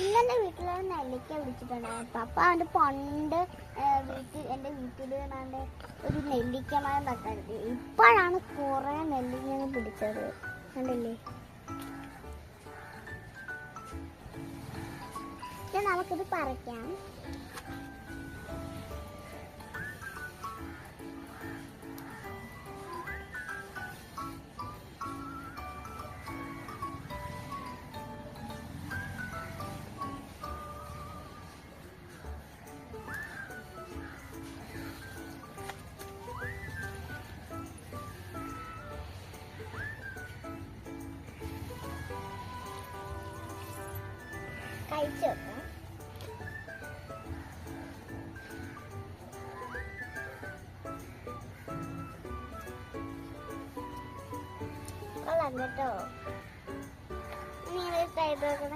ഇന്നെൻ്റെ വീട്ടിൽ നെല്ലിക്ക പിടിച്ചിട്ടുണ്ടായിരുന്നു. അപ്പം അവൻ്റെ പണ്ട് എൻ്റെ വീട്ടിൽ നിന്നാണ്ട് ഒരു നെല്ലിക്ക മരം നട്ടായിരുന്നു. ഇപ്പോഴാണ് കുറേ നെല്ലിക്ക പിടിച്ചത്. കണ്ടില്ലേ? നമുക്കിത് പറിക്കാം. കഴിച്ചു നോക്കാം. കൊള്ളാം കേട്ടോ. നീ ട്രൈ ചെയ്ത് നോക്കണം.